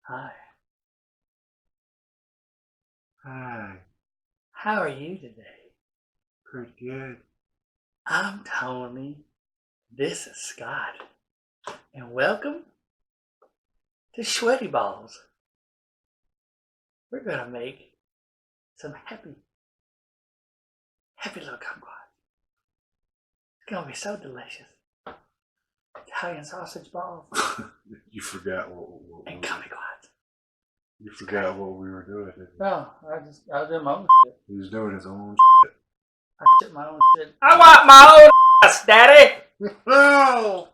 Hi. Hi. How are you today? Pretty good. I'm Tony. This is Scott. And welcome to Sweaty Balls. We're going to make some happy little kumquats. It's going to be so delicious. Italian sausage balls You forgot what and kumquats. you forgot what we were doing. Didn't you? No, I was doing my own shit. He was doing his own I shit my own shit. I want my own ass, Daddy! No!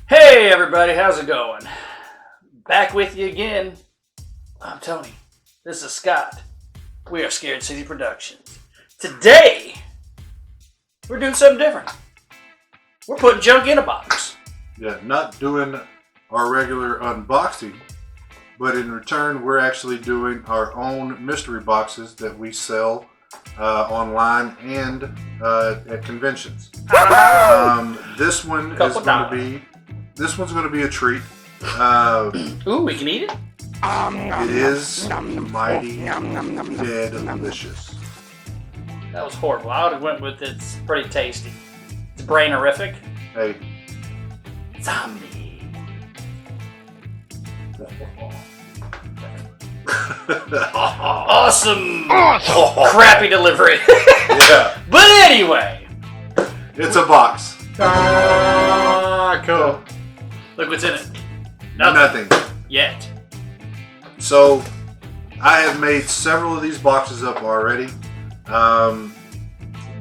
Hey everybody, how's it going? Back with you again. I'm Tony. This is Scott. We are Scared City Productions. Today, we're doing something different. We're putting junk in a box. Yeah, not doing our regular unboxing, but in return, we're actually doing our own mystery boxes that we sell online and at conventions. This one is going to be. This one's going to be a treat. Ooh, we can eat it? It is mighty delicious. That was horrible. I would have went with it's pretty tasty. It's brainerific. Hey, Zombie. Awesome. Crappy delivery. Yeah, But anyway. it's a box. Cool. Look what's in it. Nothing. Yet. So, I have made several of these boxes up already.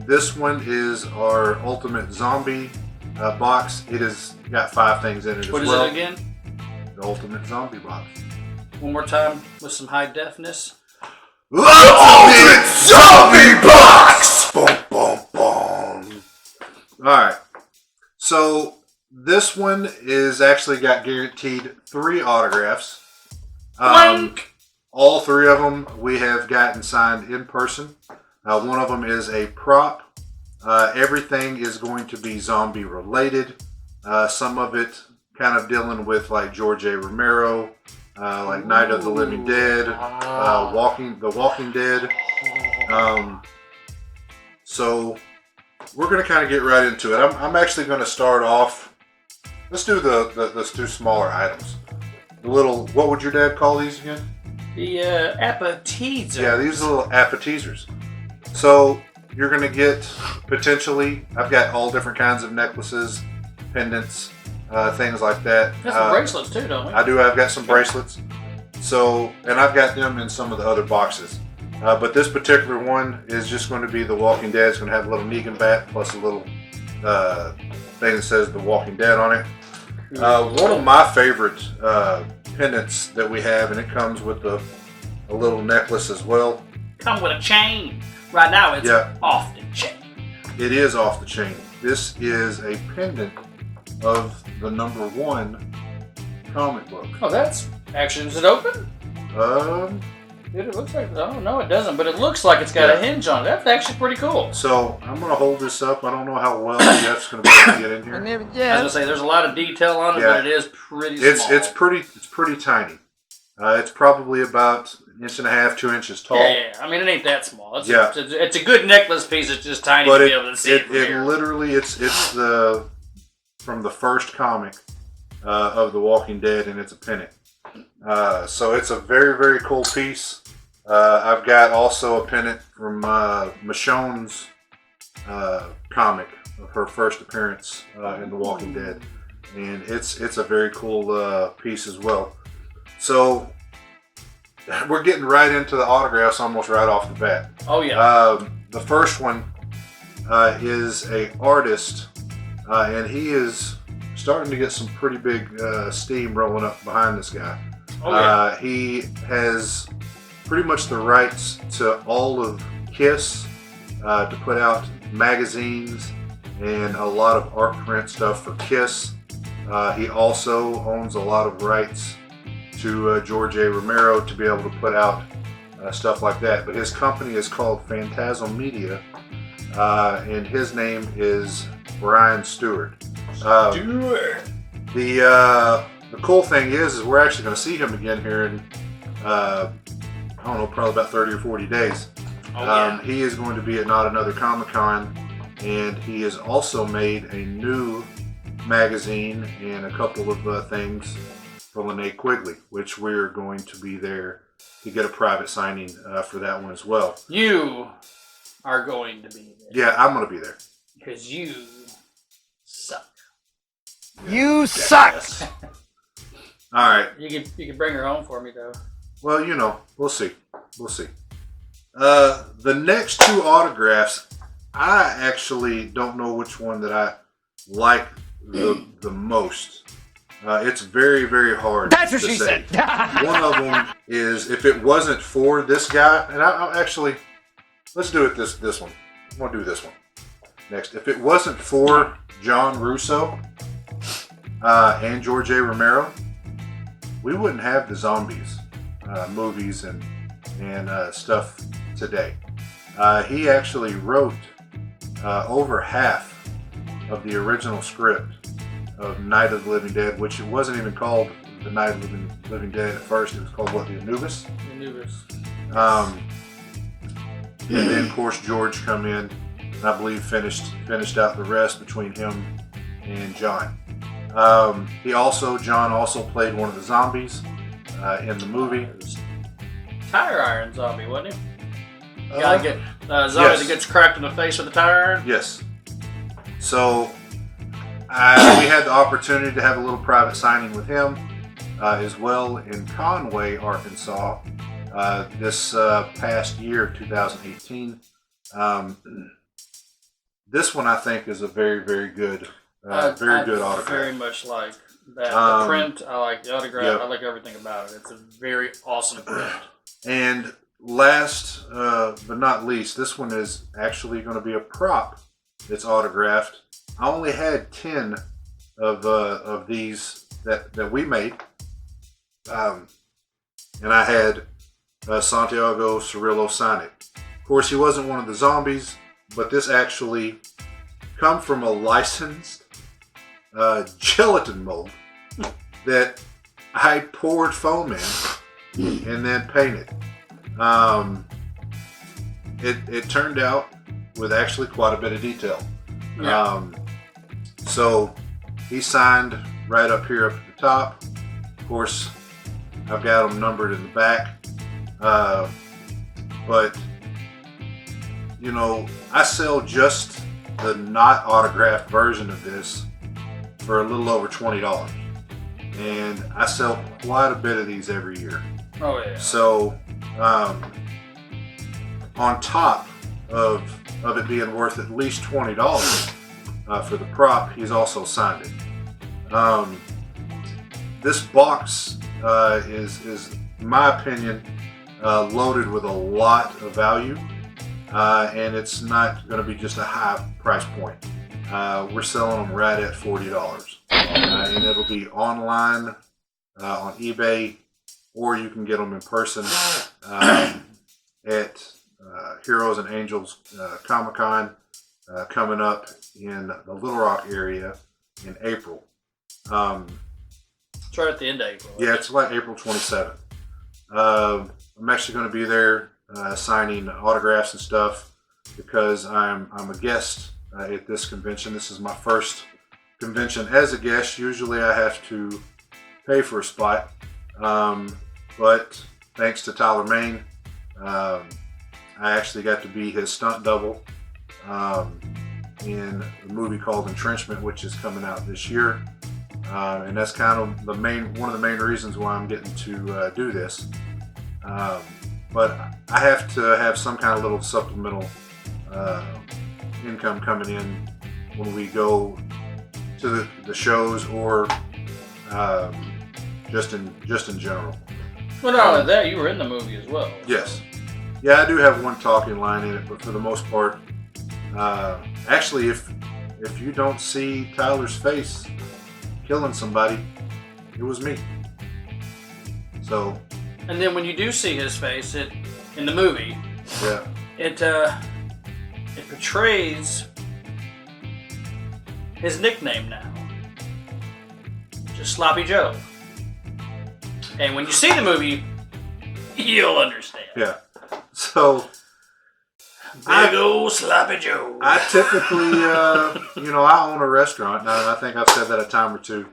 This one is our ultimate zombie box. It has got 5 things in it as What is well. it again? The ultimate zombie box. One more time with some high defness. Ultimate zombie box! Boom, boom, boom. Alright. So, this one is actually got guaranteed 3 autographs. Blank! All 3 of them we have gotten signed in person. One of them is a prop. Everything is going to be zombie related. Some of it kind of dealing with like George A. Romero, like Night of the Living Dead, The Walking Dead. So we're going to kind of get right into it. I'm actually going to start off. Let's do the 2 smaller items. The little, what would your dad call these again? The appetizer. Yeah, these are little appetizers. So you're going to get potentially, I've got all different kinds of necklaces, pendants, things like that. Got some bracelets too, don't we? I do. I've got some bracelets. So, and I've got them in some of the other boxes. But this particular one is just going to be The Walking Dead. It's going to have a little Negan bat plus a little thing that says The Walking Dead on it. One of my favorite pendants that we have, and it comes with a little necklace as well. Come with a chain. Right now it's Yeah. off the chain. It is off the chain. This is a pendant of the #1 comic book. Oh, that's actually, is it open? It looks like, oh no it doesn't, but it looks like it's got a hinge on it. That's actually pretty cool. So I'm going to hold this up. I don't know how well Jeff's going to be able to get in here. I was going to say, there's a lot of detail on it, Yeah. but it is pretty small. It's pretty tiny. It's probably about 1.5 to 2 inches tall. Yeah. I mean, it ain't that small. It's, Yeah. it's a good necklace piece. It's just tiny But to be able to see it from here. literally, it's the from the first comic of The Walking Dead, and it's a pendant. So it's a very, very cool piece. I've got also a pendant from Michonne's comic of her first appearance in The Walking Dead, and it's a very cool piece as well. So we're getting right into the autographs almost right off the bat. Oh yeah. The first one is a artist, and he is starting to get some pretty big steam rolling up behind this guy. Oh yeah. He has pretty much the rights to all of Kiss, to put out magazines and a lot of art print stuff for Kiss. He also owns a lot of rights to George A. Romero to be able to put out stuff like that. But his company is called Phantasm Media, and his name is Brian Stewart. The cool thing is we're actually going to see him again here in, I don't know, probably about 30 or 40 days. Oh, yeah. He is going to be at Not Another Comic-Con, and he has also made a new magazine and a couple of things for Linnea Quigley, which we're going to be there to get a private signing for that one as well. You are going to be there. Yeah, I'm going to be there. Because you suck. You suck! All right. You could bring her home for me, though. Well, you know, we'll see. We'll see. The next two autographs, I actually don't know which one that I like the most. It's very, very hard That's what to she say. said. One of them is, if it wasn't for this guy, and I'll actually, let's do it this one. I'm going to do this one next. If it wasn't for John Russo and George A. Romero, we wouldn't have the zombies movies and stuff today. He actually wrote over half of the original script of Night of the Living Dead, which it wasn't even called the Night of the Living Dead at first. It was called, what, the Anubis? Anubis. And then, of course, George come in, and I believe finished out the rest between him and John. John also played one of the zombies in the movie. Tire iron zombie, wasn't he? Gotta get zombie yes. that gets cracked in the face with a tire iron. Yes. So we had the opportunity to have a little private signing with him as well in Conway, Arkansas, this past year, 2018. This one I think is a very, very good, very good autograph. Very much like that. The print, I like the autograph. Yep. I like everything about it. It's a very awesome print. And last but not least, this one is actually going to be a prop that's autographed. I only had 10 of these that we made, and I had Santiago Cirillo sign it. Of course, he wasn't one of the zombies, but this actually come from a licensed gelatin mold that I poured foam in and then painted. It turned out with actually quite a bit of detail. Yeah. So he signed right up here up at the top. Of course, I've got them numbered in the back. But, you know, I sell just the not autographed version of this for a little over $20. And I sell quite a bit of these every year. Oh, yeah. So, on top of it being worth at least $20 for the prop, he's also signed it. This box is, in my opinion, loaded with a lot of value, and it's not going to be just a high price point. We're selling them right at $40, and it'll be online on eBay, or you can get them in person at Heroes and Angels Comic-Con coming up in the Little Rock area in April. It's right at the end of April. Yeah, it's like April 27th. I'm actually going to be there signing autographs and stuff because I'm a guest at this convention. This is my first convention as a guest. Usually I have to pay for a spot, but thanks to Tyler Main, I actually got to be his stunt double in a movie called Entrenchment, which is coming out this year. And that's kind of one of the main reasons why I'm getting to do this. But I have to have some kind of little supplemental income coming in when we go to the shows or just in general. Well, not only that, you were in the movie as well. Yes. Yeah, I do have one talking line in it, but for the most part, actually, if you don't see Tyler's face killing somebody, it was me. So. And then when you do see his face, in the movie, yeah, it portrays his nickname now, just Sloppy Joe. And when you see the movie, you'll understand. Yeah. So. Big old Sloppy Joe. I typically, I own a restaurant, and I think I've said that a time or two.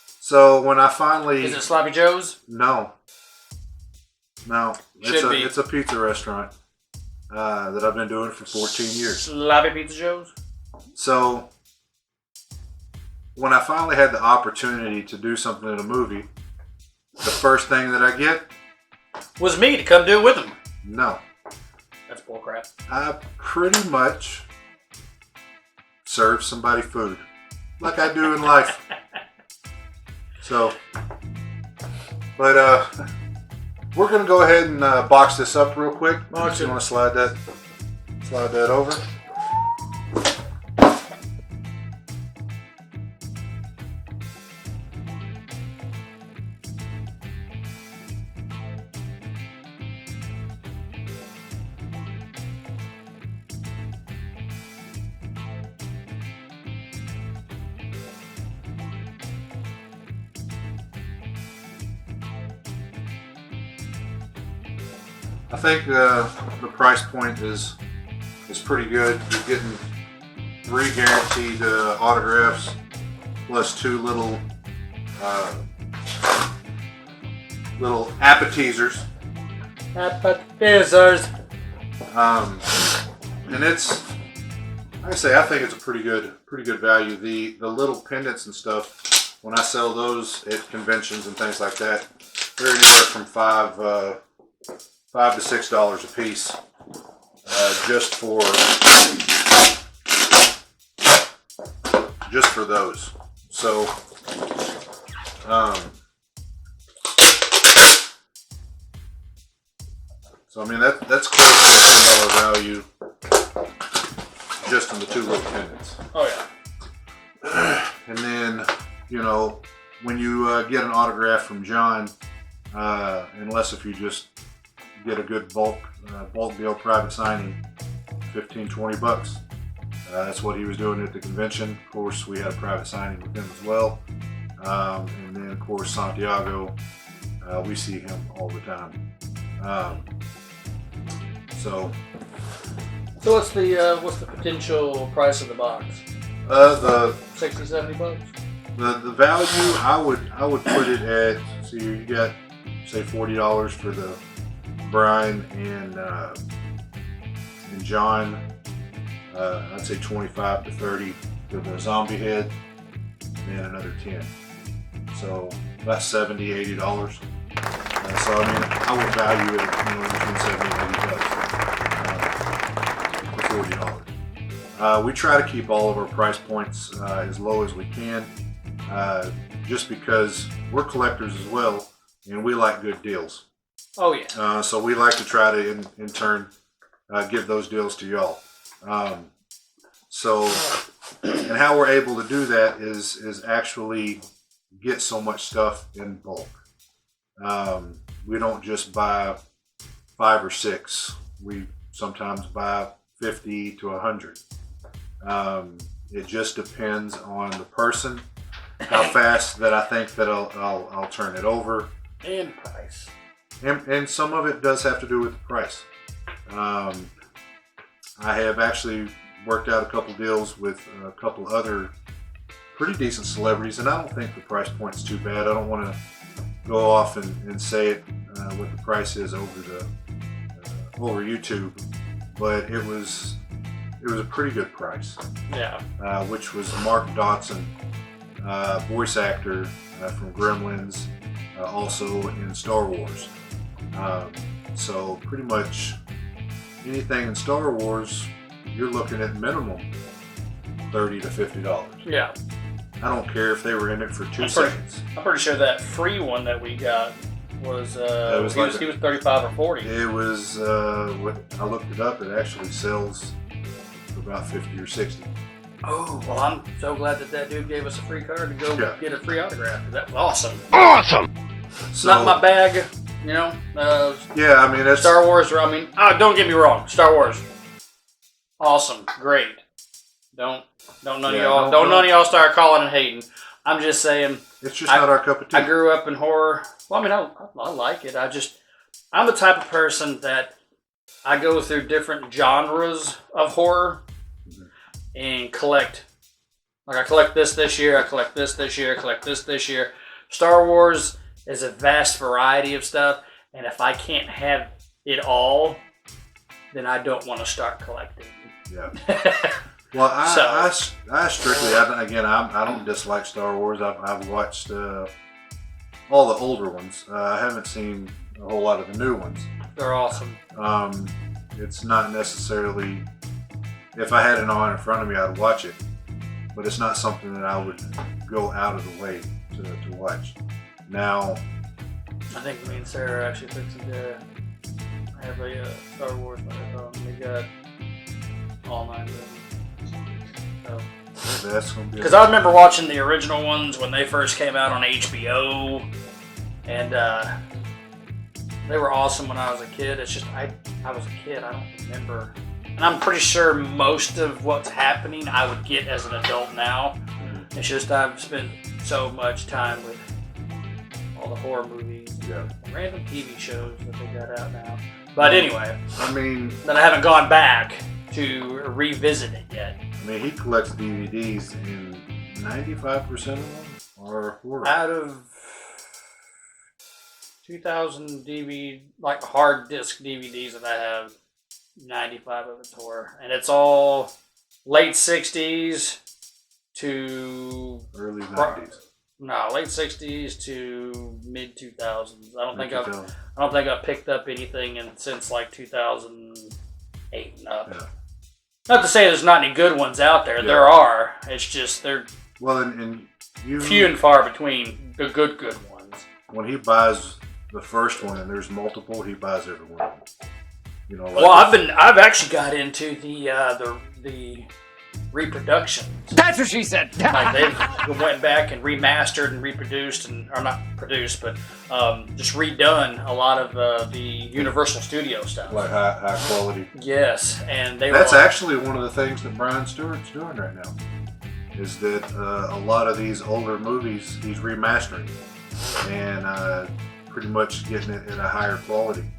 So when I finally... Is it Sloppy Joe's? No. Should be. It's a pizza restaurant that I've been doing for 14 years. Sloppy Pizza Joe's? So when I finally had the opportunity to do something in a movie, the first thing that I get... was me to come do it with him. No. That's bullcrap. I pretty much serve somebody food, like I do in life. So, but we're gonna go ahead and box this up real quick. You want to slide that over? I think the price point is pretty good. You're getting 3 guaranteed autographs plus 2 little appetizers. Appetizers. And it's, like I say, I think it's a pretty good value. The little pendants and stuff, when I sell those at conventions and things like that, they're anywhere from $5 to $6 a piece, just for those. So, I mean that's close to a $10 value just in the 2 little pendants. Oh yeah. And then when you get an autograph from John, unless if you just get a good bulk deal, private signing, $15-$20. That's what he was doing at the convention. Of course, we had a private signing with him as well. And then, of course, Santiago, we see him all the time. So what's the potential price of the box? The $60-$70. The value, I would put it at. So you got say $40 for the Brian and John. I'd say 25 to 30 for the zombie head, and then another 10. So about $70-$80. So I mean, I would value it between $70 and $80 for $40. We try to keep all of our price points as low as we can, just because we're collectors as well, and we like good deals. Oh yeah. So we like to try to, in turn, give those deals to y'all. And how we're able to do that is actually get so much stuff in bulk. We don't just buy 5 or 6. We sometimes buy 50 to 100. It just depends on the person, how fast that I think that I'll turn it over, and price. And some of it does have to do with the price. I have actually worked out a couple deals with a couple other pretty decent celebrities, and I don't think the price point's too bad. I don't want to go off and say it what the price is over YouTube, but it was a pretty good price. Yeah. Which was Mark Dodson, voice actor from Gremlins, also in Star Wars. So pretty much anything in Star Wars, you're looking at minimum $30 to $50. Yeah. I don't care if they were in it for 2 seconds. I'm pretty sure that free one that we got was he was 35 or 40. It was what I looked it up. It actually sells for about 50 or 60. Oh, well, I'm so glad that dude gave us a free card to go get a free autograph. That was awesome. Awesome! It's not my bag, you know. Yeah, I mean, that's Star Wars. Don't get me wrong. Star Wars, awesome, great. Don't none of y'all start calling and hating. I'm just saying. It's just not our cup of tea. I grew up in horror. Well, I mean, I like it. I'm the type of person that I go through different genres of horror and collect. Like I collect this year, I collect this year, I collect this year. Star Wars is a vast variety of stuff, and if I can't have it all, then I don't want to start collecting. Yeah. Well, I strictly, I don't dislike Star Wars. I've watched all the older ones. I haven't seen a whole lot of the new ones. They're awesome. It's not necessarily, if I had it on in front of me, I'd watch it. But it's not something that I would go out of the way to watch. Now, I think me and Sarah are actually fixing to have a Star Wars marathon. We got all 9 movies. that's going to be... Because I remember watching the original ones when they first came out on HBO. And they were awesome when I was a kid. It's just, I was a kid. I don't remember. And I'm pretty sure most of what's happening I would get as an adult now. It's just I've spent so much time with all the horror movies, and random TV shows that they got out now. But anyway, I mean, that I haven't gone back to revisit it yet. I mean, he collects DVDs, and 95% of them are horror. Out of 2,000 DVD, like hard disc DVDs that I have, 95 of it's horror, and it's all late 60s to early 90s. No, late 60s to mid 2000s. I don't think I've picked up anything since like 2008 and up. Yeah. Not to say there's not any good ones out there. Yeah. There are. It's just they're few and far between the good ones. When he buys the first one and there's multiple, he buys every one. You know, like well, I've actually got into the reproductions. That's what she said. Like they went back and remastered and reproduced, or not produced, but just redone a lot of the Universal Studio stuff. Like high quality. Yes, and that's actually one of the things that Brian Stewart's doing right now. Is that a lot of these older movies he's remastering and pretty much getting it at a higher quality.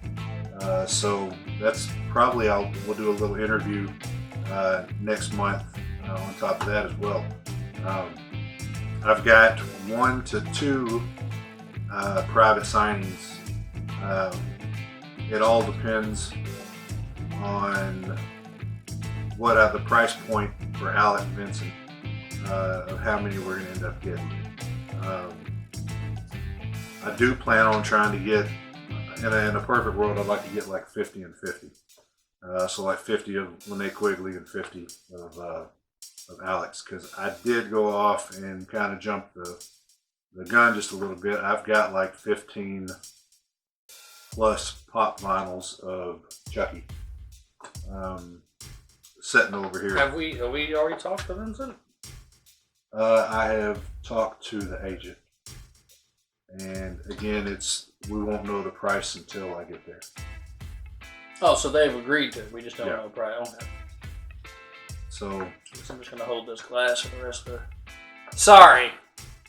So that's probably we'll do a little interview next month on top of that as well. I've got 1 to 2 private signings. It all depends on what the price point for Alec Vincent of how many we're going to end up getting. I do plan on trying to get, in a perfect world, I'd like to get like 50 and 50. So like 50 of Linnea Quigley and 50 of Alex, because I did go off and kind of jump the gun just a little bit. I've got like 15 plus pop vinyls of Chucky sitting over here. Have we already talked to Vincent? I have talked to the agent, and again, we won't know the price until I get there. Oh, so they've agreed to it. We just don't know the price. Okay. So I'm just going to hold this glass for the rest of the... Sorry,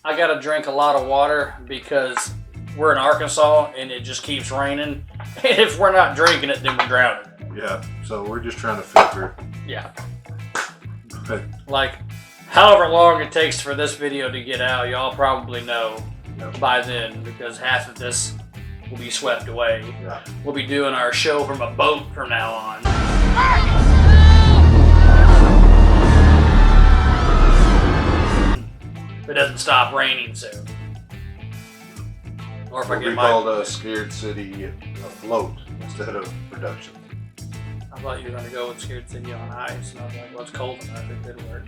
I got to drink a lot of water because we're in Arkansas and it just keeps raining. And if we're not drinking it, then we drown it. Yeah, so we're just trying to filter it. Yeah. Like, however long it takes for this video to get out, y'all probably know by then, because half of this will be swept away. Yeah. We'll be doing our show from a boat from now on. If it doesn't stop raining soon. Or if I get called Scared City afloat instead of production. I thought you were going to go with Scared City on Ice, and I was like, well, it's cold enough, it could work.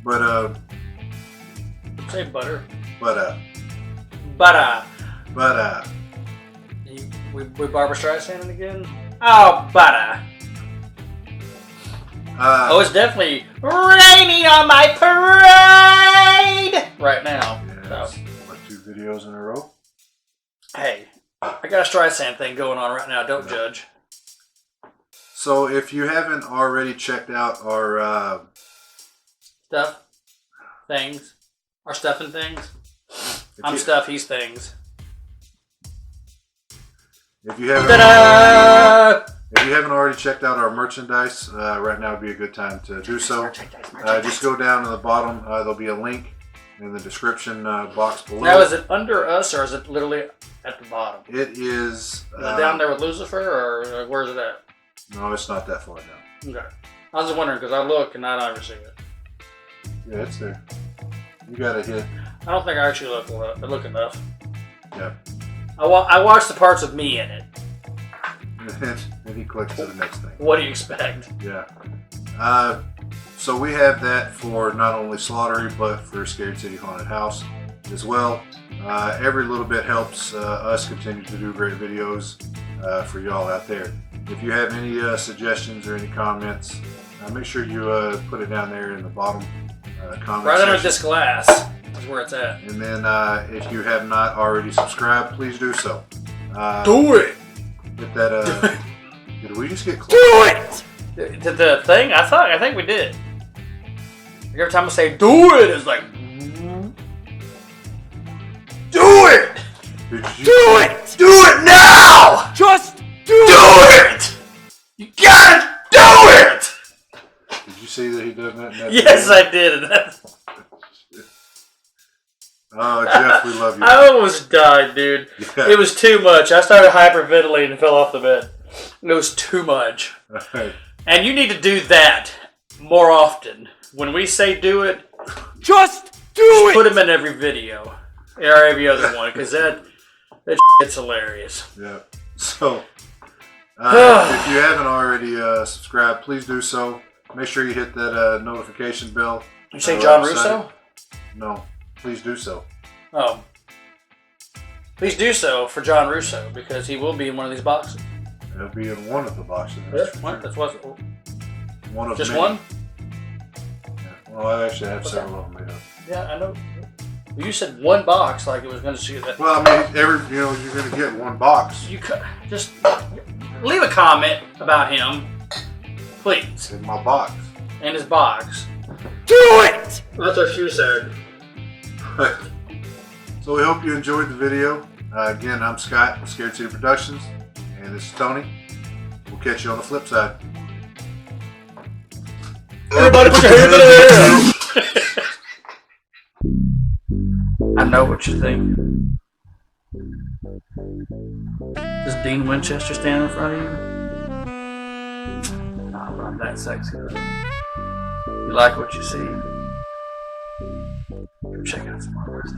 But Say butter. But we Barbara Streisand again? Oh, butter. It's definitely raining on my parade right now. Yeah, so. What, 2 videos in a row? Hey, I got a Streisand thing going on right now. Don't judge. So if you haven't already checked out our our stuff and things. I'm stuff, he's things. If you haven't already checked out our merchandise, right now would be a good time to do so. Just go down to the bottom. There'll be a link in the description box below. Now, is it under us or is it literally at the bottom? It is. Is it down there with Lucifer or where's it at? No, it's not that far down. Okay. I was just wondering because I look and I don't ever see it. Yeah, it's there. You got to hit. I don't think I actually look enough. Yeah. I watched the parts of me in it. And he clicks to the next thing. What do you expect? Yeah. So we have that for not only Slaughtery, but for Scared City Haunted House as well. Every little bit helps us continue to do great videos for y'all out there. If you have any suggestions or any comments, make sure you put it down there in the bottom comment right section. under this glass is where it's at. And then if you have not already subscribed, please do so. Do it! Hit that. Did we just get close? Do it! The thing? I think we did. Every time I say do it, it's like do it! Do it! Do it now! Just do it! You gotta do it! Did you see that he did that? In that Yes, video? I did. Oh, Jeff, we love you. I almost died, dude. Yeah. It was too much. I started hyperventilating and fell off the bed. It was too much. Right. And you need to do that more often. When we say do it, Just do it! put them in every video. Or every other one, because that shit's hilarious. Yeah. So, if you haven't already subscribed, please do so. Make sure you hit that notification bell. You say John Russo? No. Please do so. Oh. Please do so for John Russo, because he will be in one of these boxes. It'll be in one of the boxes. What? That's what. One of Just many. one? Yeah. Well, I actually have several of them made up. Yeah, I know. You said one box, like it was going to see that. Well, I mean, you're going to get one box. You could just leave a comment about him, please, In my box. and his box. Do it! That's what she said. So we hope you enjoyed the video. Again, I'm Scott with Scared City Productions, and this is Tony. We'll catch you on the flip side. Everybody put your hands in the air! I know what you think. Does Dean Winchester stand in front of you? Nah, but I'm that sexy. You like what you see? Check out some more stuff.